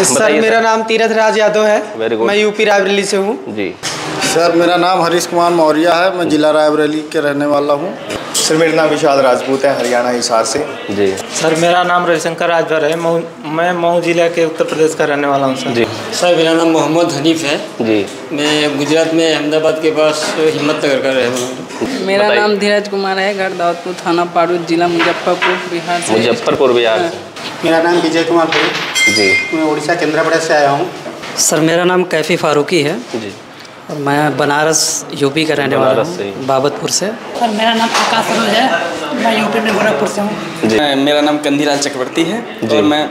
Sir मेरा नाम तीरथ राज यादव है। मैं यूपी रायबरेली से हूँ जी। सर मेरा नाम हरीश कुमार मौर्य है। मैं जिला रायबरेली के रहने वाला हूँ। सर मेरा नाम विशाल राजपूत है, हरियाणा हिसार से। जी। सर मेरा नाम रविशंकर राजभर है। मैं मऊ जिला के उत्तर प्रदेश का रहने वाला हूँ सर। जी। सर मेरा नाम मोहम्मद हनीफ है। जी। मैं गुजरात में अहमदाबाद के पास हिम्मतनगर का रहने वाला हूँ। मेरा नाम धीरज कुमार है। घर दाऊदपुर, थाना पारूद, जिला मुजफ्फरपुर, बिहार से। मुजफ्फरपुर बिहार। मेरा नाम विजय कुमार है। जी। मैं उड़ीसा केंद्रापड़ा से आया हूँ। सर मेरा नाम कैफ़ी फारूकी है। जी। और मैं बनारस यूपी का रहने वाला हूँ, बाबतपुर से। सर मेरा नाम आकाश सरोज है। मैं यूपी में गोरखपुर से हूँ। मेरा नाम कंदीलाल चक्रवर्ती है और मैं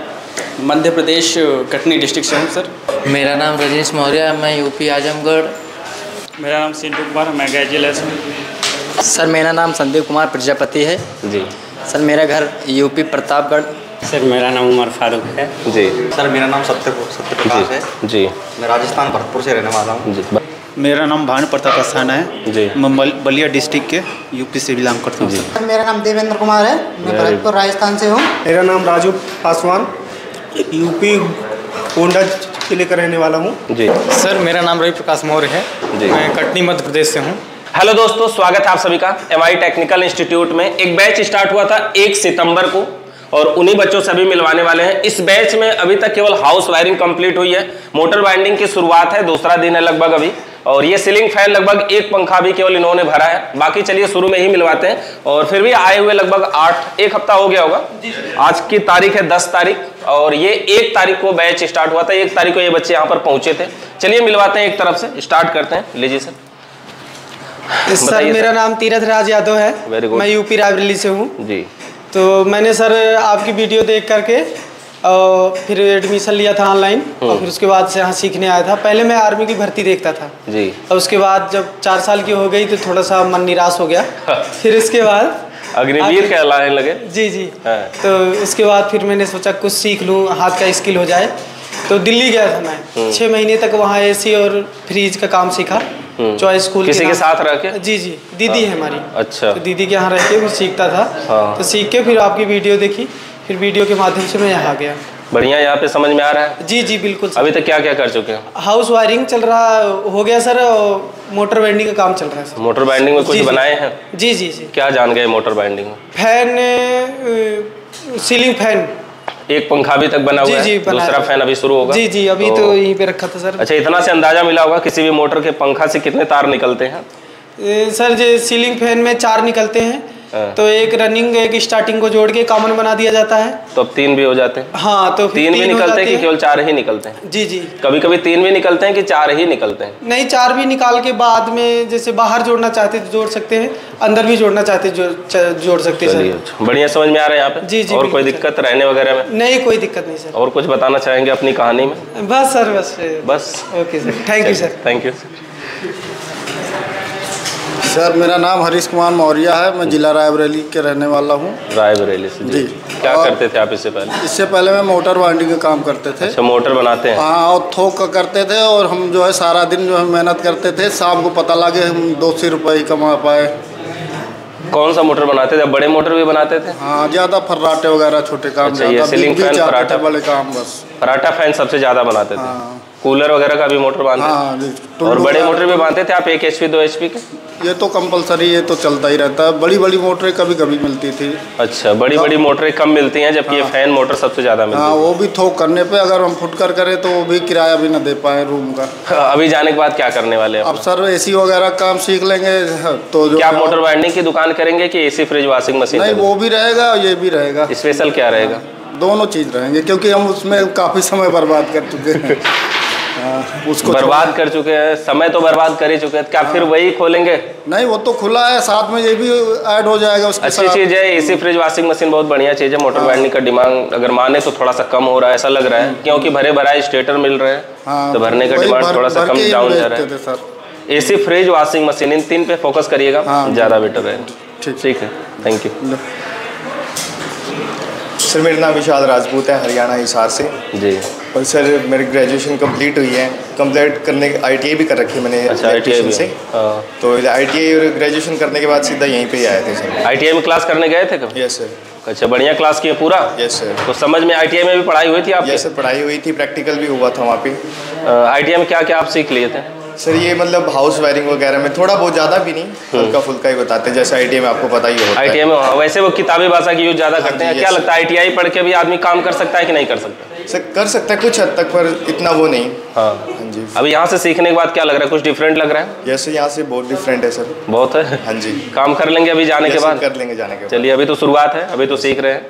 मध्य प्रदेश कटनी डिस्ट्रिक्ट से हूँ सर। मेरा नाम रजनीश मौर्य है। मैं यूपी आजमगढ़। मेरा नाम सिंटू कुमार, मैं गया जिले से। सर मेरा नाम संदीप कुमार प्रजापति है। जी। सर मेरा घर यूपी प्रतापगढ़। सर मेरा नाम उमर फारूक है। जी। सर मेरा नाम सत्यप्रकाश है। जी। मैं राजस्थान भरतपुर से रहने वाला हूँ। जी। मेरा नाम भानु प्रताप अस्थाना है। जी। मैं बलिया डिस्ट्रिक्ट के यूपी से बिलोंग करता हूँ। सर मेरा नाम देवेंद्र कुमार है। मैं भरतपुर राजस्थान से हूँ। मेरा नाम राजू पासवान, यूपी गोंडा जिले का रहने वाला हूँ। जी। सर मेरा नाम रवि प्रकाश मौर्य है। मैं कटनी मध्य प्रदेश से हूँ। हेलो दोस्तों, स्वागत है आप सभी का एमआई टेक्निकल इंस्टीट्यूट में। एक बैच स्टार्ट हुआ था 1 सितंबर को और उन्हीं बच्चों से अभी मिलवाने वाले हैं। इस बैच में अभी तक केवल हाउस वायरिंग कंप्लीट हुई है। मोटर बाइंडिंग की शुरुआत है, दूसरा दिन है लगभग अभी। और ये सीलिंग फैन लगभग 1 पंखा भी केवल इन्होंने भरा है। बाकी चलिए शुरू में ही मिलवाते हैं। और फिर भी आए हुए लगभग 1 हफ्ता हो गया होगा। आज की तारीख है 10 तारीख और ये 1 तारीख को बैच स्टार्ट हुआ था। 1 तारीख को ये बच्चे यहाँ पर पहुंचे थे। चलिए मिलवाते हैं, एक तरफ से स्टार्ट करते हैं। लीजिए सर। सर मेरा नाम तीरथ राज यादव है। मैं यूपी रायबरेली से हूँ। जी। तो मैंने सर आपकी वीडियो देख करके फिर एडमिशन लिया था ऑनलाइन और फिर उसके बाद से यहाँ सीखने आया था। पहले मैं आर्मी की भर्ती देखता था जी। और उसके बाद जब 4 साल की हो गई तो थोड़ा सा मन निराश हो गया। फिर इसके बाद अग्निवीर कहलाने लगे। जी जी। तो उसके बाद फिर मैंने सोचा कुछ सीख लूँ, हाथ का स्किल हो जाए। तो दिल्ली गया था मैं 6 महीने तक। वहाँ एसी और फ्रिज का काम सीखा चॉइस स्कूल किसी के साथ रह के। जी जी, दीदी है हमारी। अच्छा। तो दीदी के यहाँ रह के फिर सीखता था। तो सीख के फिर आपकी वीडियो देखी, फिर वीडियो के माध्यम से मैं यहाँ गया। बढ़िया, यहाँ पे समझ में आ रहा है। जी जी बिल्कुल। अभी तक क्या क्या कर चुके हैं? हाउस वायरिंग चल रहा हो गया सर, मोटर बाइंडिंग का काम चल रहा है सर। मोटर बाइंडिंग में कुछ बनाए हैं? जी जी जी। क्या जान गए मोटर बाइंडिंग में? Fan, ceiling fan. 1 पंखा अभी तक बना हुआ है। दूसरा फैन अभी शुरू होगा। जी जी, अभी तो यहीं पे रखा था सर। अच्छा, इतना से अंदाजा मिला होगा किसी भी मोटर के पंखा से कितने तार निकलते हैं? सर जो सीलिंग फैन में 4 निकलते हैं। तो एक रनिंग एक स्टार्टिंग को जोड़ के कॉमन बना दिया जाता है। तो अब 3 भी हो जाते हैं? हाँ, तो 3 भी निकलते हैं कि केवल 4 ही निकलते हैं? जी जी। कभी कभी 3 भी निकलते हैं कि 4 ही निकलते हैं? नहीं, 4 भी निकाल के बाद में जैसे बाहर जोड़ना चाहते तो जोड़ सकते हैं, अंदर भी जोड़ना चाहते जोड़ सकते हैं सर। बढ़िया समझ में आ रहा है यहाँ पे। जी जी। और कोई दिक्कत रहने वगैरह में? नहीं, कोई दिक्कत नहीं सर। और कुछ बताना चाहेंगे अपनी कहानी में? बस सर, बस। Okay sir, thank you sir. Thank you sir मेरा नाम हरीश कुमार मौर्य है। मैं जिला रायबरेली के रहने वाला हूँ। रायबरेली से? जी। क्या करते थे आप इससे पहले? इससे पहले मैं मोटर बाइंडिंग का काम करते थे। अच्छा, मोटर बनाते हैं? हाँ, और थोक का करते थे। और हम जो है सारा दिन जो है मेहनत करते थे। शाम को पता लगे हम 200 रुपये ही कमा पाए। कौन सा मोटर बनाते थे? बड़े मोटर भी बनाते थे? हाँ, ज़्यादा फर्राटे वगैरह छोटे काम। अच्छा, ये सीलिंग फैन, फर्राटा, बड़े काम बस। फर्राटा फैन सबसे ज़्यादा बनाते थे। कूलर वगैरह का भी मोटर बांधते थे? और बड़े मोटर भी बांधते थे आप 1 HP 2 HP के? ये तो कंपलसरी, ये तो चलता ही रहता है। बड़ी बड़ी मोटरें कभी कभी मिलती थी। अच्छा, बड़ी बड़ी मोटरें कम मिलती हैं जबकि ये फैन मोटर सबसे ज़्यादा मिलती है। हाँ, वो भी थोक करने पे। अगर हम फुटकर करें तो वो भी किराया भी ना दे पाए रूम का। अभी जाने के बाद क्या करने वाले हैं? अब सर एसी वगैरह काम सीख लेंगे तो जो। क्या मोटर बाइंडिंग की दुकान करेंगे कि एसी फ्रिज वॉशिंग मशीन? नहीं, वो भी रहेगा और ये भी रहेगा। स्पेशल क्या रहेगा? दोनों चीज़ रहेंगे क्योंकि हम उसमें काफ़ी समय बर्बाद कर चुके हैं। उसको बर्बाद कर चुके हैं, समय तो बर्बाद कर ही चुके हैं। क्या फिर वही खोलेंगे? नहीं, वो तो खुला है, साथ में ये भी ऐड हो जाएगा उसके अच्छी चीज़ है। एसी फ्रिज वॉशिंग मशीन बहुत बढ़िया चीज़ है। मोटर बाइंडिंग का डिमांड अगर माने तो थोड़ा सा कम हो रहा है, ऐसा लग रहा है, क्योंकि भरे भराए स्टेटर मिल रहे हैं। तो भरने का डिमांड थोड़ा सा कम डाउन जा रहा है। एसी फ्रिज वॉशिंग मशीन, इन 3 पे फोकस करिएगा, ज़्यादा बेटर है। ठीक है, थैंक यू। सर मेरा नाम विशाल राजपूत है, हरियाणा हिसार से। जी। और सर मेरी ग्रेजुएशन कंप्लीट हुई है। कंप्लीट करने के ITI भी कर रखी है मैंने। अच्छा, ITI से? तो ITI और ग्रेजुएशन करने के बाद सीधा यहीं पे आए थे सर। ITI में क्लास करने गए थे कब? Yes sir. अच्छा, बढ़िया क्लास किए पूरा? Yes sir. तो समझ में ITI में भी पढ़ाई हुई थी आपकी? यस सर, पढ़ाई हुई थी, प्रैक्टिकल भी हुआ था वहाँ पे। ITI में क्या क्या आप सीख लिए थे? सर ये मतलब हाउस वायरिंग वगैरह में थोड़ा बहुत, ज़्यादा भी नहीं, हल्का फुल्का ही बताते हैं, जैसे ITI में आपको पता ही होता है। ITI में वैसे वो किताबी भाषा की यूज ज़्यादा करते हैं। क्या लगता है ITI पढ़ के भी आदमी काम कर सकता है कि नहीं कर सकता? सर कर सकता है कुछ हद तक, पर इतना वो नहीं। हाँ जी। अभी यहाँ से सीखने के बाद क्या लग रहा है, कुछ डिफरेंट लग रहा है? जैसे यहाँ से बहुत डिफरेंट है सर। बहुत है? हाँ जी। काम कर लेंगे अभी जाने के बाद? कर लेंगे जाने के बाद। चलिए, अभी तो शुरुआत है, अभी तो सीख रहे हैं,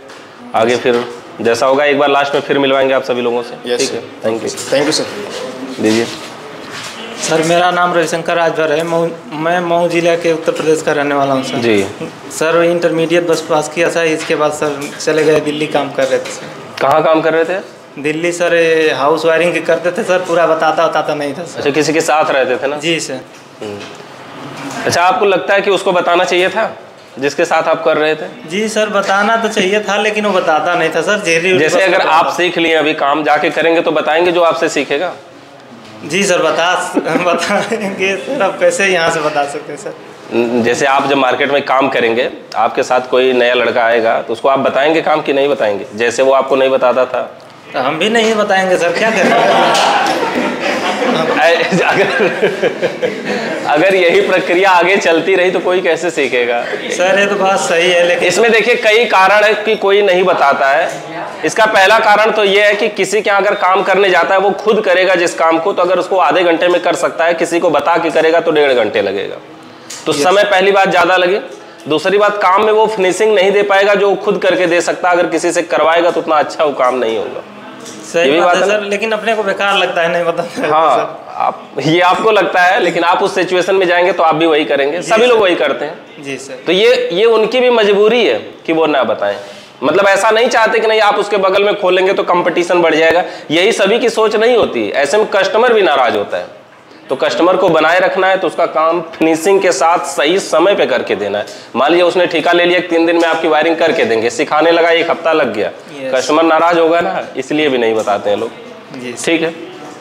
आगे फिर जैसा होगा एक बार लास्ट में फिर मिलवाएंगे आप सभी लोगों से। ठीक है, thank you. Thank you sir. दीजिए। सर मेरा नाम रविशंकर राजभर है। मैं मऊ जिला के उत्तर प्रदेश का रहने वाला हूँ सर। जी। सर इंटरमीडिएट बस पास किया था, इसके बाद सर चले गए दिल्ली, काम कर रहे थे सर। कहाँ काम कर रहे थे? दिल्ली सर, हाउस वायरिंग करते थे सर, पूरा बताता नहीं था सर। अच्छा, किसी के साथ रहते थे ना? जी सर। अच्छा, आपको लगता है कि उसको बताना चाहिए था जिसके साथ आप कर रहे थे? जी सर, बताना तो चाहिए था, लेकिन वो बताता नहीं था सर। जैसे अगर आप सीख लिए, अभी काम जाके करेंगे तो बताएंगे जो आपसे सीखेगा? जी सर, बताएंगे सर। आप कैसे यहाँ से बता सकते हैं सर? जैसे आप जब मार्केट में काम करेंगे, आपके साथ कोई नया लड़का आएगा तो उसको आप बताएंगे काम कि नहीं बताएंगे? जैसे वो आपको नहीं बताता था तो हम भी नहीं बताएंगे सर, क्या करें? अगर यही प्रक्रिया आगे चलती रही तो कोई कैसे सीखेगा? सर ये तो बात सही है, लेकिन इसमें देखिए कई कारण है कि कोई नहीं बताता है। इसका पहला कारण तो ये है कि किसी के अगर काम करने जाता है, वो खुद करेगा जिस काम को, तो अगर उसको आधे घंटे में कर सकता है, किसी को बता के करेगा तो 1.5 घंटे लगेगा। तो समय पहली बात ज़्यादा लगे, दूसरी बात काम में वो फिनिशिंग नहीं दे पाएगा जो खुद करके दे सकता। अगर किसी से करवाएगा तो उतना अच्छा वो काम नहीं होगा। सही बात है सर, लेकिन अपने को बेकार लगता है नहीं बताना। हाँ, ये आपको लगता है, लेकिन आप उस सिचुएशन में जाएंगे तो आप भी वही करेंगे। सभी लोग वही करते हैं। जी सर। तो ये उनकी भी मजबूरी है कि वो ना बताएं। मतलब ऐसा नहीं चाहते कि नहीं आप उसके बगल में खोलेंगे तो कंपटीशन बढ़ जाएगा, यही सभी की सोच नहीं होती। ऐसे में कस्टमर भी नाराज होता है। तो कस्टमर को बनाए रखना है तो उसका काम फिनिशिंग के साथ सही समय पे करके देना है। मान लीजिए उसने ठेका ले लिया, 3 दिन में आपकी वायरिंग करके देंगे, सिखाने लगा 1 हफ्ता लग गया, कस्टमर नाराज होगा ना, इसलिए भी नहीं बताते हैं लोग। ठीक है,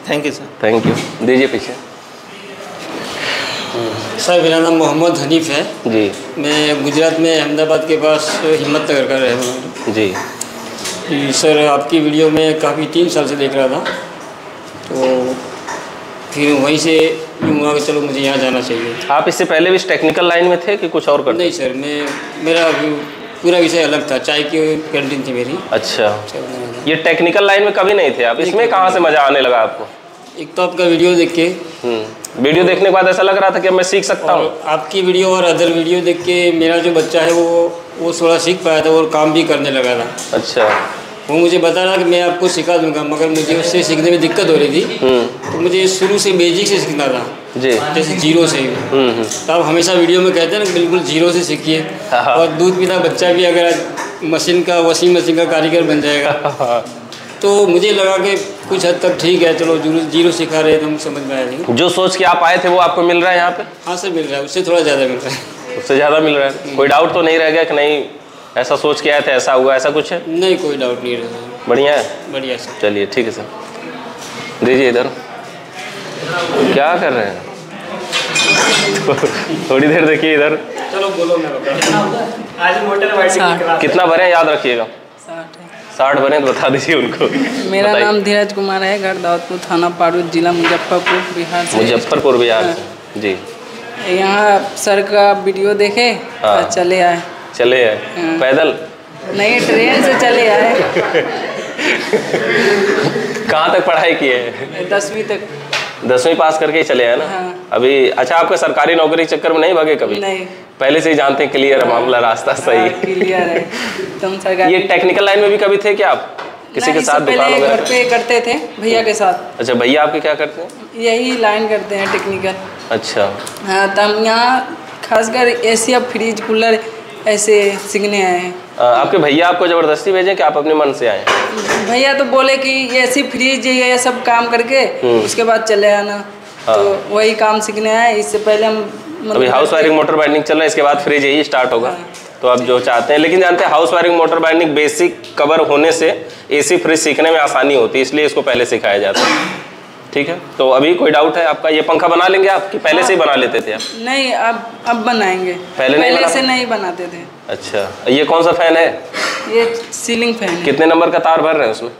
thank you sir. Thank you. दीजिए पीछे। सर मेरा नाम मोहम्मद हनीफ है जी। मैं गुजरात में अहमदाबाद के पास हिम्मतनगर का रहने वाला हूँ जी। सर आपकी वीडियो में काफ़ी 3 साल से देख रहा था, तो फिर वहीं से यूँ हुआ कि चलो मुझे यहाँ जाना चाहिए। आप इससे पहले भी इस टेक्निकल लाइन में थे कि कुछ और करते? नहीं सर, मेरा पूरा विषय अलग था, चाय की कैंटीन थी मेरी। अच्छा, ये टेक्निकल लाइन में कभी नहीं थे आप? इसमें कहाँ से मज़ा आने लगा आपको? एक तो आपका वीडियो देख के, वीडियो देखने के बाद ऐसा लग रहा था कि अब मैं सीख सकता हूँ। आपकी वीडियो और अदर वीडियो देख के मेरा जो बच्चा है वो थोड़ा सीख पाया था और काम भी करने लगा था। अच्छा। वो मुझे बता रहा कि मैं आपको सिखा दूंगा, मगर मुझे उससे सीखने में दिक्कत हो रही थी। तो मुझे शुरू से बेसिक से सीखना था जी, जैसे 0 से। तो आप हमेशा वीडियो में कहते हैं ना बिल्कुल 0 से सीखिए। और दूध पीता बच्चा भी अगर वॉशिंग मशीन का कारीगर बन जाएगा। तो मुझे लगा कि कुछ हद तक ठीक है, चलो 0 सिखा रहे हैं तो हम समझ में आएंगे। जो सोच के आप आए थे वो आपको मिल रहा है यहाँ पे? हाँ सर, मिल रहा है, उससे थोड़ा ज़्यादा मिल रहा है। उससे ज़्यादा मिल रहा है? कोई डाउट तो नहीं रह गया कि नहीं ऐसा सोच के आए थे ऐसा हुआ, ऐसा कुछ है? नहीं, कोई डाउट नहीं रहा। बढ़िया है? बढ़िया सर। चलिए ठीक है सर। दीजिए इधर। क्या कर रहे हैं? थोड़ी देर देखिए इधर। चलो बोलो, मैं आज मोटर वाइडिंग कितना भरे हैं याद रखिएगा? 60 भरे तो बता दीजिए उनको। मेरा नाम धीरज कुमार है, घर दाऊदपुर, थाना पारूद, जिला मुजफ्फरपुर, बिहार से। मुजफ्फरपुर बिहार से जी। यहाँ सर का वीडियो देखे हाँ। चले आए। चले आए? पैदल? नहीं, ट्रेन से चले आए। कहाँ तक पढ़ाई की है? 10वीं तक। 10वीं पास करके ही चले आए ना? हाँ। अभी अच्छा, आपका सरकारी नौकरी के चक्कर में नहीं भागे कभी? नहीं, पहले से ही जानते हैं क्लियर है मामला, रास्ता सही? क्लियर है एकदम सरकारी। ये टेक्निकल लाइन में भी कभी थे क्या आप? किसी के साथ दुकान वगैरह? घर पे करते थे भैया के साथ। अच्छा, भैया आपके क्या करते हैं? यही लाइन करते हैं, टेक्निकल। अच्छा। हाँ, तो हम यहाँ खासकर एसी, फ्रिज, कूलर ऐसे सीखने आए हैं। आपके भैया आपको ज़बरदस्ती भेजें कि आप अपने मन से आए? भैया तो बोले कि एसी, फ्रिज ये सब काम करके उसके बाद चले आना। हाँ। तो वही काम सीखने आए। इससे पहले हम अभी हाउस वायरिंग मोटर बाइंडिंग चल रहा है, इसके बाद फ्रिज यही स्टार्ट होगा। हाँ। तो आप जो चाहते हैं, लेकिन जानते हैं house wiring motor binding basic cover होने से एसी फ्रिज सीखने में आसानी होती है, इसलिए इसको पहले सिखाया जाता है। ठीक है, तो अभी कोई डाउट है आपका? ये पंखा बना लेंगे आप कि पहले से ही बना लेते थे आप? नहीं, अब बनाएंगे। पहले से नहीं बनाते थे। अच्छा, ये कौन सा फैन है? ये सीलिंग फैन है। कितने नंबर का तार भर रहे हैं उसमें?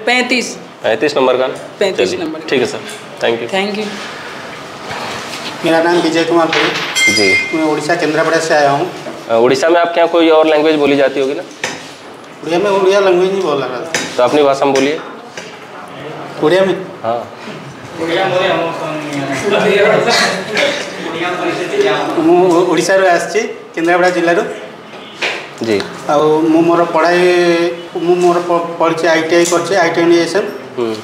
35 नंबर का। 35 नंबर। ठीक है sir, thank you. Thank you. मेरा नाम विजय कुमार पुरी, जी, मैं उड़ीसा केंद्रापड़ा से आया हूँ। उड़ीसा में आपके यहाँ कोई और लैंग्वेज बोली जाती होगी ना? उड़िया में उड़िया लैंग्वेज नहीं बोल रहा था, तो अपनी भाषा में बोलिए। उड़िया में? हाँ। ମୁଁ ଓଡ଼ିଶାରୁ ଆସିଛି, କେନ୍ଦ୍ରାପଡ଼ା ଜିଲ୍ଲାରୁ। जी। ଆଉ ମୁଁ ମୋର ପଢ଼ାଇ ପଢ଼ିଛି ITI କରିଛି, ITI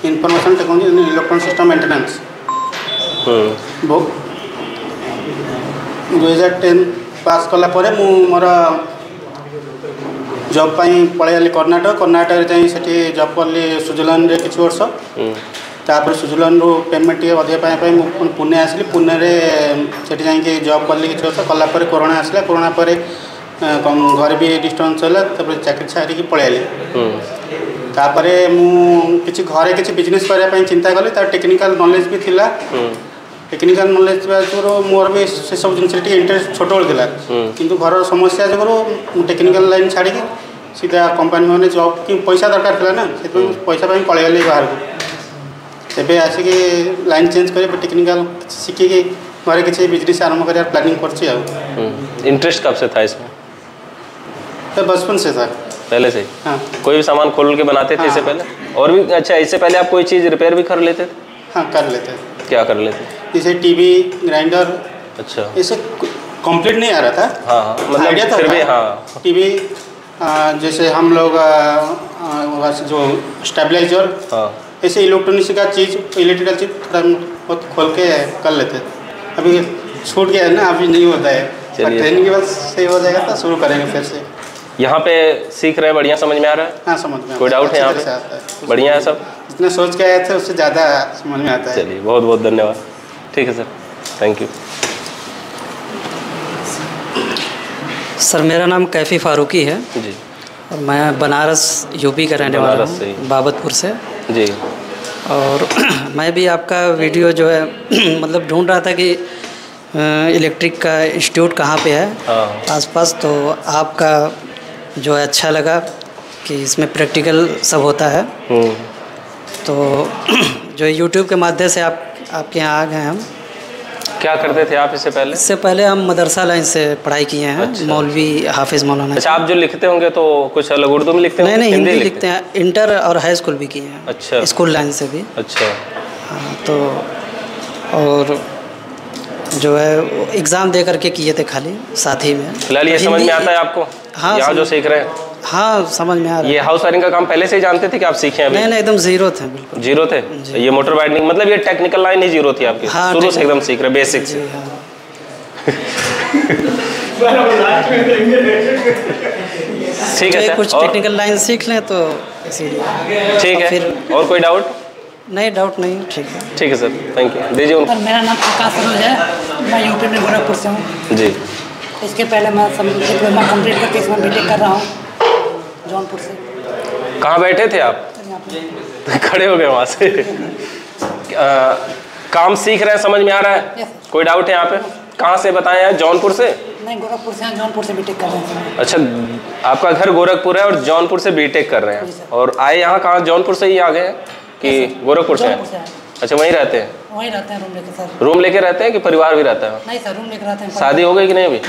information technology electronic system maintenance. 2010 pass କଲା ପରେ ମୁଁ ମୋର जॉब पलैली कर्णाटक जाई सेठी जॉब कली स्विट्जरलैंड किसी वर्ष। तापर स्विट्जरलैंड पेमेंट अधिक पुणे आसली, पुणे से जाकि जॉब कली किसी वर्ष कलापर कोरोना आसला, कोरोना पर घर भी डिस्टर्बेंस है, चाकरी छाड़ी पलैली। तापर मुझे घरे किसी बिजनेस करने चिंता कली, तार टेक्निकल नॉलेज भी थिला। टेक्निकल नॉलेज मोर भी से सब जिन इंटरेस्ट छोट बेला, किंतु घर समस्या जो टेक्निकल लाइन छाड़ी सीधा कंपनी मैंने जॉब कि पैसा दरकार था ना, से पैसा पलैली बाहर को। एवं आसिक लाइन चेंज कर टेक्निकल शिखिकी घर किसी बिजनेस आरंभ कर प्लानिंग कर। इंटरेस्ट कब से था इसमें? बचपन से था, पहले से। हाँ। कोई भी सामान खोल के बनाते थे? हाँ। इससे पहले और भी? अच्छा, इससे पहले आप कोई चीज़ रिपेयर भी कर लेते थे? हाँ, कर लेते थे। क्या कर लेते? जैसे टीवी, ग्राइंडर। अच्छा। इसे कंप्लीट नहीं आ रहा था। हाँ, मतलब आइडिया था, फिर भी। हाँ, टीवी जैसे हम लोग जो स्टेबलाइजर, हाँ, ऐसे इलेक्ट्रॉनिक्स का चीज़, इलेक्ट्रिकल चीज़ थोड़ा बहुत खोल के कर लेते। अभी छूट गया है ना, अभी नहीं होता है, ट्रेनिंग के बाद सही हो जाएगा तो शुरू करेंगे फिर से। यहाँ पे सीख रहे हैं, बढ़िया समझ में आ रहा है? हाँ, समझ में। कोई डाउट है यहाँ पे? बढ़िया है सब? जितना सोच के आए थे उससे ज़्यादा समझ में आता है। चलिए, बहुत बहुत धन्यवाद। ठीक है सर, थैंक यू। सर, मेरा नाम कैफ़ी फारूकी है जी, और मैं बनारस यूपी का रहने वाला हूँ, बाबतपुर से जी। और मैं भी आपका वीडियो जो है मतलब ढूंढ रहा था कि इलेक्ट्रिक का इंस्टीट्यूट कहाँ पे है आसपास, तो आपका जो है अच्छा लगा कि इसमें प्रैक्टिकल सब होता है। तो जो यूट्यूब के माध्यम से आपके यहाँ आ गए हम। क्या करते थे आप इससे पहले? इससे पहले हम मदरसा लाइन से पढ़ाई किए हैं। अच्छा। मौलवी हाफिज़ मौलाना। अच्छा, आप जो लिखते होंगे तो कुछ अलग उर्दू में लिखते हैं? नहीं, हिंदी लिखते हैं। इंटर और हाई स्कूल भी किए हैं। अच्छा। स्कूल लाइन से भी। अच्छा। हाँ, तो और जो है एग्ज़ाम दे करके किए थे खाली साथ ही में। फिलहाल ये समझ में आता है आपको? हाँ, यहाँ जो सीख रहे हैं? हाँ, समझ में आ रहा है। ये हाउस वायरिंग का काम पहले से ही जानते थे कि आप सीखे हैं? नहीं, एकदम जीरो थे, बिल्कुल जीरो थे। ये मोटर वायरिंग मतलब ये टेक्निकल लाइन ही जीरो थी आपकी? हाँ, शुरू से एकदम सीख रहे, बेसिक से। ठीक है, कुछ टेक्निकल लाइन सीख लें तो इसीलिए। ठीक है, फिर और कोई डाउट? नहीं, डाउट नहीं। ठीक है, ठीक है सर, थैंक यू। दीजिए उनको। मेरा नाम आकाश सरोज है, मैं यूपी में गोरखपुर से हूँ जी। इसके पहले मैं डिप्लोमा कंप्लीट करके इसमें बीटेक कर रहा हूँ जौनपुर से। कहाँ बैठे थे आप? खड़े हो गए वहाँ से। काम सीख रहे हैं, समझ में आ रहा है? कोई डाउट है यहाँ पे? कहाँ से बताएं हैं? जौनपुर से? नहीं, गोरखपुर से हैं, जौनपुर से बीटेक कर रहे हैं। अच्छा, आपका घर गोरखपुर है और जौनपुर से बीटेक कर रहे हैं, और आए यहाँ कहाँ? जौनपुर से ही आ गए हैं कि गोरखपुर से? अच्छा, वहीं रहते हैं? वहीं रहते हैं, रूम लेके सर। रूम लेके रहते हैं कि परिवार भी रहता है? नहीं सर, रूम लेके रहते हैं। शादी हो गई कि नहीं अभी?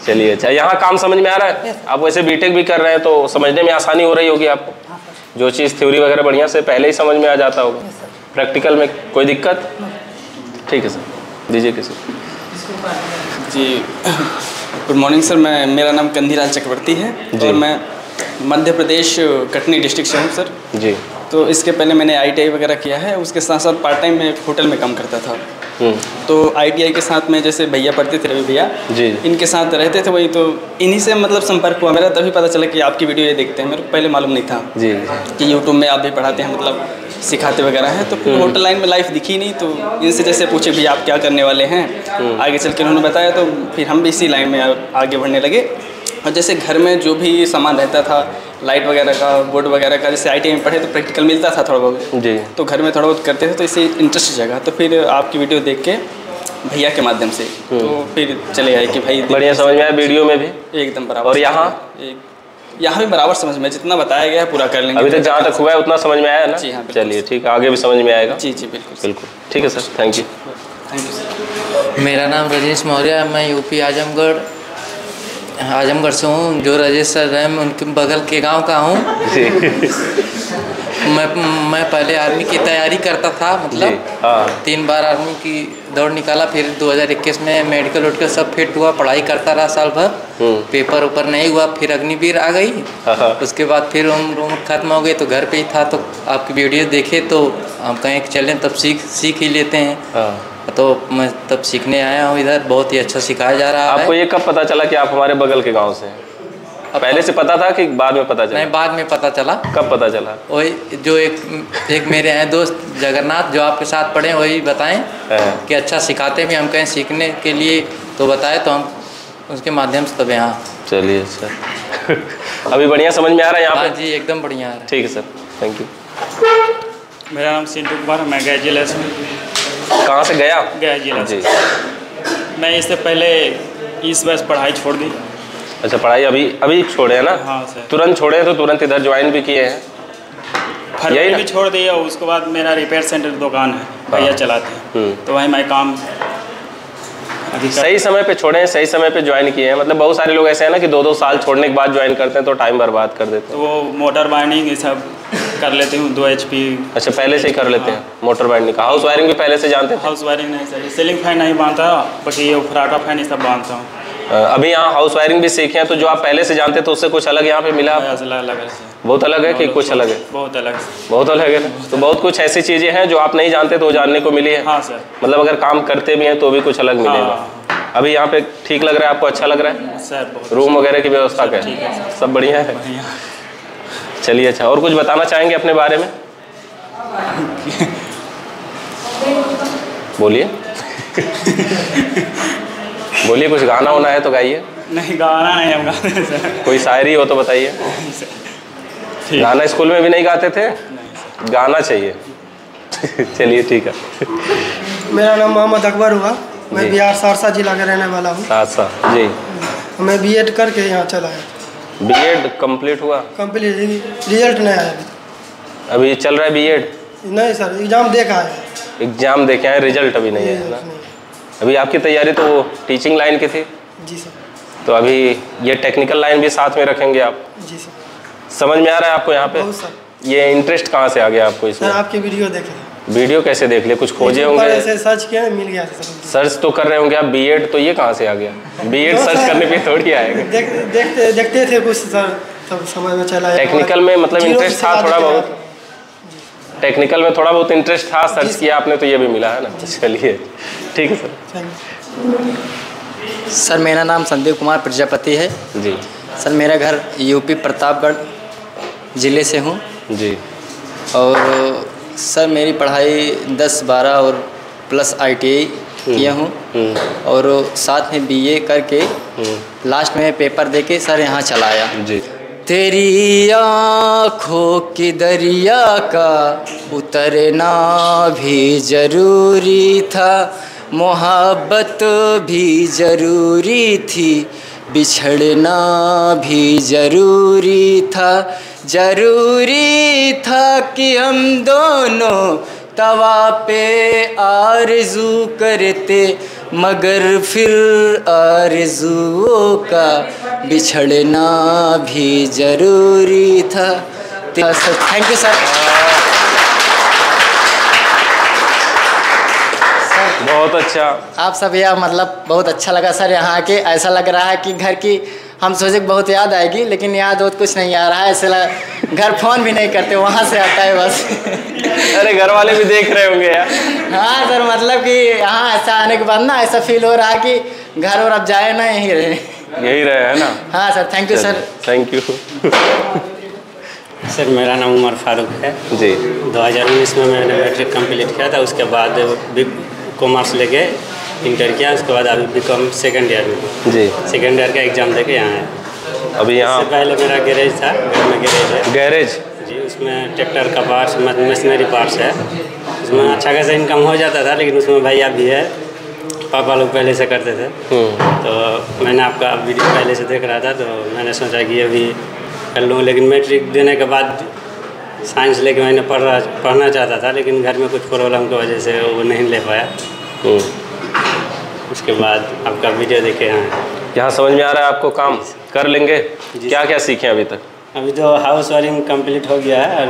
चलिए, अच्छा, यहाँ काम समझ में आ रहा है? आप वैसे बीटेक भी कर रहे हैं तो समझने में आसानी हो रही होगी आपको? जो चीज़ थ्योरी वगैरह बढ़िया से पहले ही समझ में आ जाता होगा। प्रैक्टिकल में कोई दिक्कत? ठीक है सर, दीजिए किसी। जी, गुड मॉर्निंग सर। मेरा नाम कंधीलाल चक्रवर्ती है और मैं मध्य प्रदेश कटनी डिस्ट्रिक्ट से हूँ सर जी। तो इसके पहले मैंने ITI वगैरह किया है, उसके साथ साथ पार्ट टाइम में होटल में काम करता था। तो ITI के साथ में जैसे भैया पढ़ते थे, रवि भैया जी, इनके साथ रहते थे वही, तो इन्हीं से मतलब संपर्क हुआ मेरा। तभी पता चला कि आपकी वीडियो ये देखते हैं, मेरे को पहले मालूम नहीं था जी कि यूट्यूब में आप भी पढ़ाते हैं, मतलब सिखाते वगैरह हैं। तो फिर होटल लाइन में लाइफ दिखी नहीं, तो इनसे जैसे पूछे भैया आप क्या करने वाले हैं, आगे चल के उन्होंने बताया, तो फिर हम भी इसी लाइन में आगे बढ़ने लगे। और जैसे घर में जो भी सामान रहता था, लाइट वगैरह का, बोर्ड वगैरह का, जैसे ITI में पढ़े तो प्रैक्टिकल मिलता था थोड़ा बहुत जी, तो घर में थोड़ा बहुत करते थे, तो इससे इंटरेस्ट जगा। तो फिर आपकी वीडियो देख के भैया के माध्यम से, तो फिर चले आए कि भाई बढ़िया समझ में आया, वीडियो में भी एकदम बराबर। और यहाँ भी बराबर समझ में, जितना बताया गया है पूरा कर लेंगे। अभी तक जहाँ तक हुआ है उतना समझ में आया ना? जी हाँ। चलिए ठीक है, आगे भी समझ में आएगा। जी बिल्कुल बिल्कुल ठीक है सर, थैंक यू। मेरा नाम राजेश मौर्य, मैं यूपी आजमगढ़ से हूँ। जो राजेश सर हैं मैं उनके बगल के गांव का हूँ। मैं पहले आर्मी की तैयारी करता था, मतलब 3 बार आर्मी की दौड़ निकाला, फिर 2021 में मेडिकल वेडिकल सब फिट हुआ, पढ़ाई करता रहा साल भर, पेपर ऊपर नहीं हुआ, फिर अग्निवीर आ गई। उसके बाद फिर उम्र खत्म हो गई तो घर पे ही था, तो आपकी वीडियो देखे तो हम कहें कि चलें तब सीख ही लेते हैं। तो मैं तब सीखने आया हूँ इधर, बहुत ही अच्छा सिखाया जा रहा है। आपको ये कब पता चला कि आप हमारे बगल के गाँव से हैं? पहले से पता था कि बाद में पता चला? नहीं, बाद में पता चला। कब पता चला? वही जो एक मेरे हैं दोस्त जगन्नाथ, जो आपके साथ पढ़े, वही बताएं कि अच्छा सिखाते भी, हम कहें सीखने के लिए तो बताए, तो हम उसके माध्यम से तब यहाँ। चलिए सर अभी बढ़िया समझ में आ रहा है यहाँ पे? जी एकदम बढ़िया आ रहा है। ठीक है सर, थैंक यू। मेरा नाम सिंटू कुमार, मैं गया जिले से। कहाँ से? गया जिला जी। मैं इससे पहले इस वर्ष पढ़ाई छोड़ दी। अच्छा, पढ़ाई अभी छोड़े हैं ना? हाँ सर। तुरंत छोड़े हैं तो तुरंत इधर ज्वाइन भी किए हैं? फरवरी भी छोड़ दिया, उसके बाद मेरा रिपेयर सेंटर दुकान है, भैया चलाते हैं, तो वहीं मैं काम सही समय पे छोड़े हैं, सही समय पे ज्वाइन किए हैं। मतलब बहुत सारे लोग ऐसे हैं ना कि 2-2 साल छोड़ने के बाद ज्वाइन करते हैं तो टाइम बर्बाद कर देते हैं। तो वो मोटर बाइंडिंग ये सब कर लेते हूँ, 2 HP। अच्छा, पहले से ही कर लेते हैं मोटर बाइंडिंग का? हाउस वायरिंग भी पहले से जानते हैं? हाउस वायरिंग नहीं सर, सीलिंग फैन नहीं बांधता, बाकी ये फराटा फैन ये सब बांधता हूँ। अभी यहाँ हाउस वायरिंग भी सीखे हैं, तो जो आप पहले से जानते थे उससे कुछ अलग यहाँ पे मिला? अलग है। बहुत अलग है कि कुछ अलग है? बहुत अलग। बहुत अलग है ना? तो बहुत कुछ ऐसी चीज़ें हैं जो आप नहीं जानते तो जानने को मिली है। हाँ सर। मतलब अगर काम करते भी हैं तो भी कुछ अलग मिलेगा। अभी यहाँ पे ठीक लग रहा है आपको? अच्छा लग रहा है सर? रूम वगैरह की व्यवस्था क्या है? सब बढ़िया है? चलिए अच्छा, और कुछ बताना चाहेंगे अपने बारे में? बोलिए बोलिए, कुछ गाना होना है तो गाइए। नहीं, गाना नहीं हम गाते हैं सर। कोई शायरी हो तो बताइए। गाना स्कूल में भी नहीं गाते थे? गाना चाहिए। चलिए ठीक है। मेरा नाम मोहम्मद अकबर हुआ, मैं बिहार सहरसा जिला का रहने वाला हूँ। सहरसा जी। मैं BEd करके यहाँ चला है। BEd कंप्लीट हुआ? कंप्लीट, रिजल्ट नहीं आया अभी चल रहा है BEd? नहीं सर, एग्जाम दे के आए। एग्जाम दे के आए, रिजल्ट अभी नहीं है ना? अभी आपकी तैयारी तो वो टीचिंग लाइन की थी? जी सर। तो अभी ये टेक्निकल लाइन भी साथ में रखेंगे आप? जी सर। समझ में आ रहा है आपको यहाँ पे? ये इंटरेस्ट कहाँ से आ गया आपको इसमें? सर आपकी वीडियो देखे। वीडियो कैसे देख लिए? कुछ खोजे होंगे? ऐसे सर्च किया, मिल गया सर। सर्च तो कर रहे होंगे आप, BEd तो ये कहाँ से आ गया? BEd सर्च करने पे थोड़ी आएगा। देखते थे कुछ सर, तब समझ में चला। टेक्निकल में मतलब इंटरेस्ट था थोड़ा बहुत? टेक्निकल में थोड़ा बहुत इंटरेस्ट था, सर्च किया आपने तो ये भी मिला है ना? चलिए ठीक है सर। सर मेरा नाम संदीप कुमार प्रजापति है जी। सर मेरा घर यूपी प्रतापगढ़ ज़िले से हूँ जी। और सर मेरी पढ़ाई 10-12 और प्लस ITI किया हूँ, और साथ में BA करके लास्ट में पेपर देके सर यहाँ चला आया जी। तेरी आँखों की दरिया का उतरना भी ज़रूरी था, मोहब्बत भी ज़रूरी थी, बिछड़ना भी ज़रूरी था। ज़रूरी था कि हम दोनों तवा पे आरज़ू करते, मगर फिर आरज़ुओं का बिछड़ना भी ज़रूरी था। Thank you sir. बहुत अच्छा। आप सब यह मतलब बहुत अच्छा लगा सर यहाँ आके। ऐसा लग रहा है कि घर की हम सोचे बहुत याद आएगी, लेकिन याद बहुत कुछ नहीं आ रहा है। ऐसा घर फ़ोन भी नहीं करते, वहाँ से आता है बस। अरे घर वाले भी देख रहे होंगे यार। हाँ सर, मतलब कि यहाँ ऐसा आने के बाद ना ऐसा फील हो रहा है कि घर और अब जाए ना, यहीं रहे। यही रहे है ना? हाँ sir, thank you sir. Thank you. Sir मेरा नाम उमर फारूक है जी। 2019 में मैंने मैट्रिक कंप्लीट किया था, उसके बाद कॉमर्स लेके इंटर किया, उसके बाद अभी BCom सेकेंड ईयर में जी सेकेंड ईयर का एग्ज़ाम देके यहाँ है। अभी यहाँ इससे पहले मेरा गैरेज था, घर में गैरेज है। गैरेज जी, उसमें ट्रैक्टर का पार्ट्स, मशीनरी पार्ट्स है, उसमें अच्छा खासा इनकम हो जाता था, लेकिन उसमें भैया भी है पापा लोग पहले से करते थे। तो मैंने आपका वीडियो पहले से देख रहा था, तो मैंने सोचा कि अभी कर लूँ। लेकिन मैट्रिक देने के बाद साइंस लेके मैंने पढ़ना चाहता था, लेकिन घर में कुछ प्रॉब्लम की वजह से वो नहीं ले पाया। उसके बाद आपका वीडियो देखे यहाँ समझ में आ रहा है आपको, काम कर लेंगे। क्या क्या सीखे अभी तक? अभी तो हाउस वायरिंग कंप्लीट हो गया है, और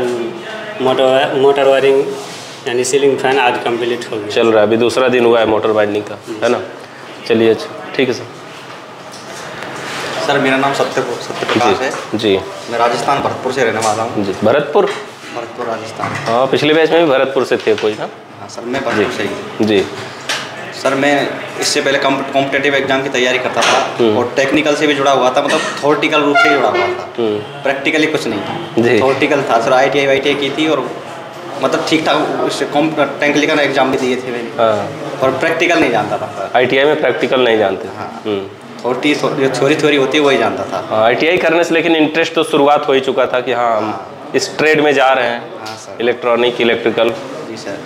मोटर वायरिंग यानी सीलिंग फैन आज कंप्लीट हो गया, चल रहा है। अभी दूसरा दिन हुआ है मोटर बाइंडिंग का, है ना? चलिए, ठीक है सर। सर मेरा नाम सत्य प्रकाश है जी। मैं राजस्थान भरतपुर से रहने वाला हूँ जी। भरतपुर राजस्थान। हाँ, पिछले बैच में भी भरतपुर से थे कोई ना? हाँ सर, मैं भरतपुर से ही। जी सर, मैं इससे पहले कॉम्पिटेटिव एग्जाम की तैयारी करता था और टेक्निकल से भी जुड़ा हुआ था, मतलब थ्योरेटिकल रूप से जुड़ा हुआ था, प्रैक्टिकली कुछ नहीं था। थ्योरेटिकल था सर, ITI की थी, और मतलब ठीक ठाक उससे टेक्निकल एग्जाम भी दिए थे मैंने, और प्रैक्टिकल नहीं जानता था। ITI में प्रैक्टिकल नहीं जानते? हाँ, थ्योरी होती है वही जानता था। हाँ, ITI करने से लेकिन इंटरेस्ट तो शुरुआत हो ही चुका था कि हाँ हम इस ट्रेड में जा रहे हैं। हाँ सर, इलेक्ट्रॉनिक, इलेक्ट्रिकल। जी सर।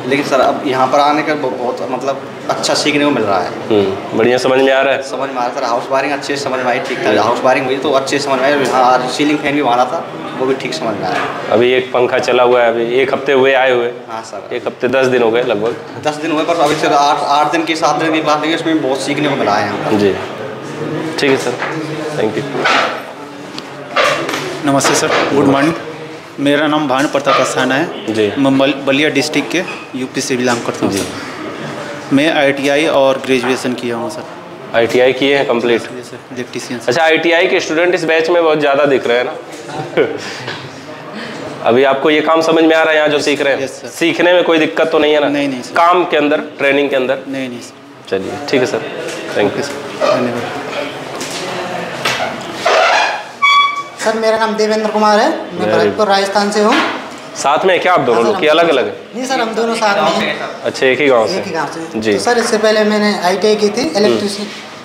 लेकिन सर अब यहाँ पर आने का बहुत मतलब अच्छा सीखने को मिल रहा है। बढ़िया समझ में आ रहा है? समझ में आ रहा है सर। हाउस वायरिंग अच्छे से समझ में आई, ठीक ठाक हाउस वायरिंग हुई तो अच्छे से समझ में आई। हाँ, सीलिंग फैन भी मारा था, वो भी ठीक समझ में आया। अभी एक पंखा चला हुआ है, अभी 1 हफ्ते हुए आए हुए। हाँ सर, 1 हफ्ते 10 दिन हो गए लगभग। 10 दिन हुए, पर अभी सर 8 दिन की 7 दिन की क्लास लगी, उसमें बहुत सीखने को मिला है यहाँ पर। जी, ठीक है सर, थैंक यू। नमस्ते सर, गुड मॉर्निंग। मेरा नाम भानु प्रताप अस्थाना है जी। मैं बलिया डिस्ट्रिक्ट के यूपी से बिलोंग करता हूँ सर। मैं ITI और ग्रेजुएशन किया हूँ सर। ITI किए हैं कंप्लीट? इलेक्ट्रीशियन। अच्छा, ITI के स्टूडेंट इस बैच में बहुत ज़्यादा दिख रहे हैं ना? अभी आपको ये काम समझ में आ रहा है यहाँ जो सीख रहे हैं? सीखने में कोई दिक्कत तो नहीं है ना? नहीं सर। काम के अंदर, ट्रेनिंग के अंदर? नहीं सर। चलिए, ठीक है सर, थैंक यू सर। धन्यवाद। सर मेरा नाम देवेंद्र कुमार है, मैं भरतपुर राजस्थान से हूँ। साथ में क्या आप दोनों लोग कि अलग अलग? नहीं सर, हम दोनों साथ में हैं। अच्छा, एक ही गांव से? एक ही गांव से जी। तो सर इससे पहले मैंने ITI की थी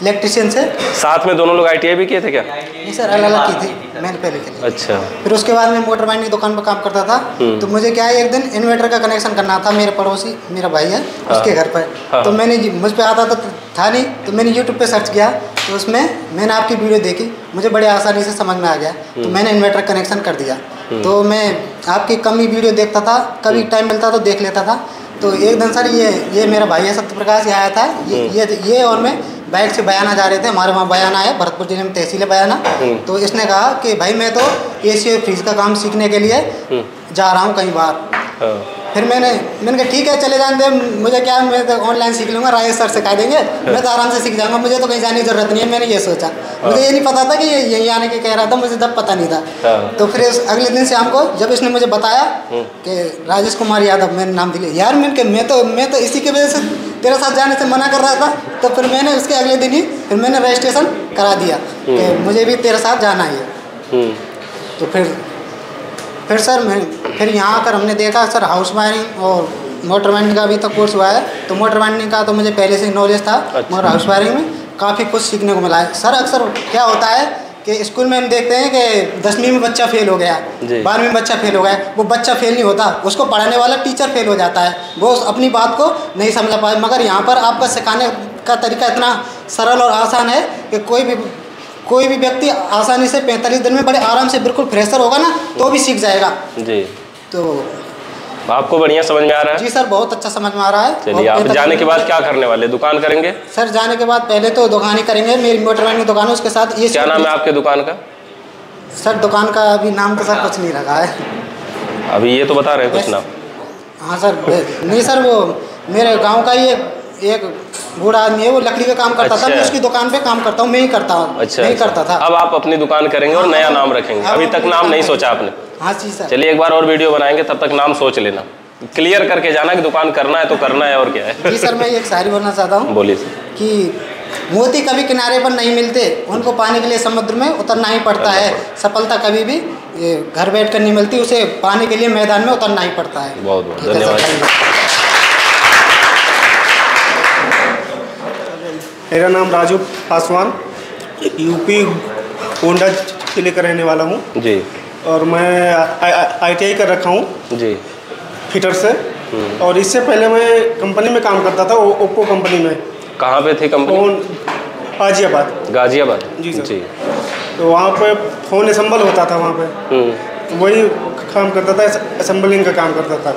इलेक्ट्रीशियन से। साथ में दोनों लोग ITI भी किए थे क्या? नहीं सर, अलग अलग की थी, मैंने पहले की थी। अच्छा। फिर उसके बाद मैं मोटर बाइंडिंग की दुकान पर काम करता था, तो मुझे क्या है, एक दिन इन्वर्टर का कनेक्शन करना था। मेरे पड़ोसी मेरा भाई है, उसके घर पर। तो मैंने मुझ पर आता था नहीं, तो मैंने यूट्यूब पे सर्च किया, तो उसमें मैंने आपकी वीडियो देखी, मुझे बड़े आसानी से समझ में आ गया, तो मैंने इन्वर्टर कनेक्शन कर दिया। तो मैं आपकी कम ही वीडियो देखता था, कभी टाइम मिलता तो देख लेता था। तो एक दिन सर ये मेरा भाई है सत्य प्रकाश, ये आया था, ये और मैं बाइक से बयाना जा रहे थे। हमारे वहाँ बयाना है, भरतपुर जिले में तहसील है बयाना। तो इसने कहा कि भाई मैं तो AC और फ्रिज का काम सीखने के लिए जा रहा हूँ कहीं बाहर। फिर मैंने कहा ठीक है, चले जाने दे, मुझे क्या, मैं तो ऑनलाइन सीख लूँगा, राजेश सर सिखा देंगे, मैं तो आराम से सीख जाऊँगा, मुझे तो कहीं जाने की ज़रूरत नहीं है। मैंने ये सोचा, मुझे ये नहीं पता था कि ये यहीं आने के कह रहा था, मुझे तब पता नहीं था। तो फिर अगले दिन शाम को जब इसने मुझे बताया कि राजेश कुमार यादव, मैंने नाम दिया, यार मैं तो इसी की वजह से तेरे साथ जाने से मना कर रहा था। तो फिर मैंने उसके अगले दिन ही फिर मैंने रजिस्ट्रेशन करा दिया कि मुझे भी तेरे साथ जाना है। तो फिर सर फिर यहाँ आकर हमने देखा सर हाउस वायरिंग और मोटर वायरिंग का अभी तक कोर्स हुआ है। तो मोटर वायरिंग का तो मुझे पहले से नॉलेज था, मगर हाउस वायरिंग में काफ़ी कुछ सीखने को मिला है। सर अक्सर क्या होता है कि स्कूल में हम देखते हैं कि 10वीं में बच्चा फेल हो गया, 12वीं में बच्चा फेल हो गया, वो बच्चा फेल नहीं होता, उसको पढ़ाने वाला टीचर फेल हो जाता है, वो अपनी बात को नहीं समझ पाए। मगर यहाँ पर आपका सिखाने का तरीका इतना सरल और आसान है कि कोई भी व्यक्ति आसानी से 45 दिन में बड़े आराम से बिल्कुल फ्रेशर होगा ना तो भी सीख जाएगा। जी। तो आपको बढ़िया समझ में आ रहा है? जी सर, बहुत अच्छा समझ में आ रहा है। चलिए, आप जाने के बाद क्या करने वाले? दुकान करेंगे? सर जाने के बाद पहले तो दुकान ही करेंगे, मेरी मोटर वायरिंग की दुकान है, उसके साथ ये। क्या नाम है आपके दुकान का? सर दुकान का अभी नाम तो सर कुछ नहीं रखा है अभी, ये तो बता रहे हैं कुछ नाम? हाँ सर, नहीं सर, वो मेरे गाँव का ही एक बूढ़ा आदमी है, वो लकड़ी का काम करता था, मैं उसकी दुकान पे काम करता हूँ, मैं ही करता हूँ। अच्छा, नहीं करता था। अब आप अपनी दुकान करेंगे और नया नाम रखेंगे? अभी तक नाम नहीं सोचा आपने? हाँ जी सर। चलिए, एक बार और वीडियो बनाएंगे, तब तक नाम सोच लेना, क्लियर करके जाना कि दुकान करना है तो करना है, और क्या है। जी सर, मैं एक शायरी बोलना चाहता हूँ। बोलिए सर। कि मोती कभी किनारे पर नहीं मिलते, उनको पाने के लिए समुद्र में उतरना ही पड़ता है। सफलता कभी भी घर बैठ कर नहीं मिलती, उसे पाने के लिए मैदान में उतरना ही पड़ता है। बहुत बहुत धन्यवाद। मेरा नाम राजू पासवान, यूपी गोंडा जिले का रहने वाला हूँ जी। और मैं ITI कर रखा हूँ जी, फिटर से। और इससे पहले मैं कंपनी में काम करता था, ओप्पो कंपनी में। कहाँ पे थी कंपनी? गाजियाबाद। जी सर। तो वहाँ पे फ़ोन असेंबल होता था वहाँ पे, वही काम करता था, असेंबलिंग का काम करता था।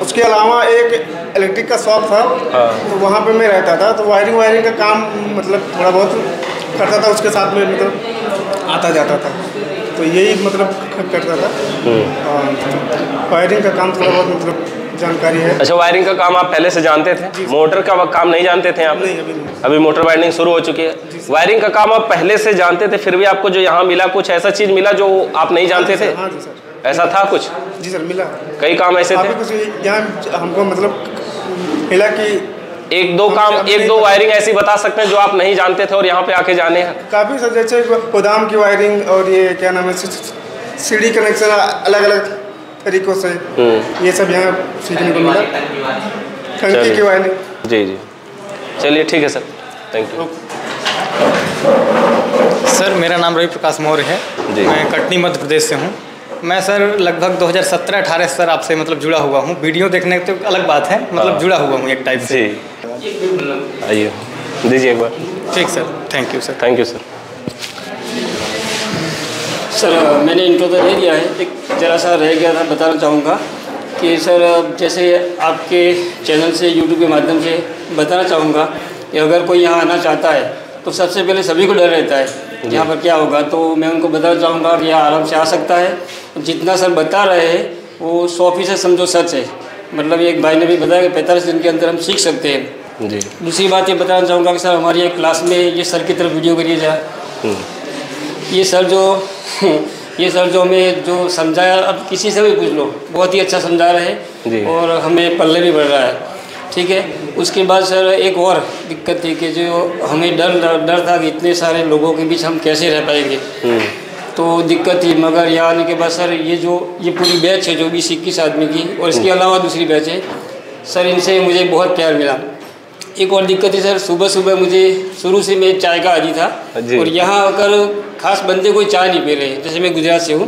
उसके अलावा एक इलेक्ट्रिक का शॉप था, तो वहाँ पे मैं रहता था, तो वायरिंग का काम मतलब थोड़ा बहुत करता था, उसके साथ में मतलब आता जाता था, तो यही मतलब करता था। वायरिंग का काम थोड़ा बहुत मतलब जानकारी है। अच्छा, वायरिंग का काम आप पहले से जानते थे? मोटर का काम नहीं जानते थे आप? नहीं, अभी नहीं। अभी मोटर वायरिंग शुरू हो चुकी है। वायरिंग का काम आप पहले से जानते थे, फिर भी आपको जो यहाँ मिला, कुछ ऐसा चीज़ मिला जो आप नहीं जानते थे? हाँ जी सर। ऐसा था कुछ? जी सर, मिला। कई काम ऐसे थे? कुछ यहाँ हमको मतलब मिला कि एक दो वायरिंग ऐसी बता सकते हैं जो आप नहीं जानते थे और यहाँ पे आके जाने हैं? काफ़ी सर, जैसे गोदाम की वायरिंग और ये क्या नाम है, सीढ़ी कनेक्शन अलग अलग तरीकों से, ये सब यहाँ सीखने को मिला। टंकी की वायरिंग। जी। चलिए ठीक है सर, थैंक यू। सर मेरा नाम रवि प्रकाश मौर्य है जी। मैं कटनी मध्य प्रदेश से हूँ। मैं सर लगभग 2017-18 सर आपसे मतलब जुड़ा हुआ हूँ। वीडियो देखने तो अलग बात है, मतलब जुड़ा हुआ हूँ एक टाइप से। आइए दीजिए एक बार। ठीक sir, thank you sir. Thank you sir. Sir मैंने इंट्रो तो दे दिया है, एक ज़रा सा रह गया था, बताना चाहूँगा कि सर जैसे आपके चैनल से, यूट्यूब के माध्यम से बताना चाहूँगा कि अगर कोई यहाँ आना चाहता है तो सबसे पहले सभी को डर रहता है यहाँ पर क्या होगा, तो मैं उनको बताना चाहूँगा कि यहाँ आराम से आ सकता है। जितना सर बता रहे हैं वो 100% समझो सच है। मतलब एक भाई ने भी बताया कि 45 दिन के अंदर हम सीख सकते हैं जी। दूसरी बात ये बताना चाहूँगा कि सर हमारी एक क्लास में ये सर की तरफ वीडियो करिए जाए। ये सर जो हमें जो समझाया, अब किसी से भी पूछ लो, बहुत ही अच्छा समझा रहे हैं और हमें पल्ले भी बढ़ रहा है। ठीक है। उसके बाद सर एक और दिक्कत थी कि जो हमें डर था कि इतने सारे लोगों के बीच हम कैसे रह पाएंगे, तो दिक्कत थी। मगर यहाँ आने के बाद सर ये पूरी बैच है जो 20-21 आदमी की, और इसके अलावा दूसरी बैच है सर, इनसे मुझे बहुत प्यार मिला। एक और दिक्कत थी सर, सुबह मुझे शुरू से मैं चाय का आदी था, और यहाँ आकर खास बंदे कोई चाय नहीं पी रहे। जैसे मैं गुजरात से हूँ,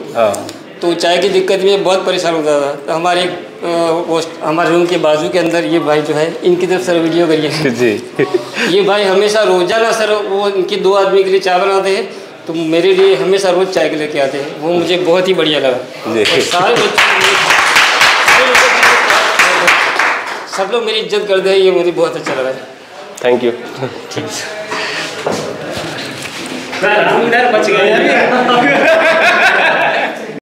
तो चाय की दिक्कत में बहुत परेशान होता था। तो हमारे रूम के बाजू के अंदर ये भाई जो है, इनकी तरफ सर वीडियो करिए जी। ये भाई हमेशा रोजाना सर वो इनके 2 आदमी के लिए चाय बनाते हैं, तो मेरे लिए हमेशा रोज चाय के लेके आते हैं। वो मुझे बहुत ही बढ़िया लगा। सारे सब लोग मेरी इज्जत करते हैं, ये मुझे बहुत अच्छा लगा। Thank you. बच गए।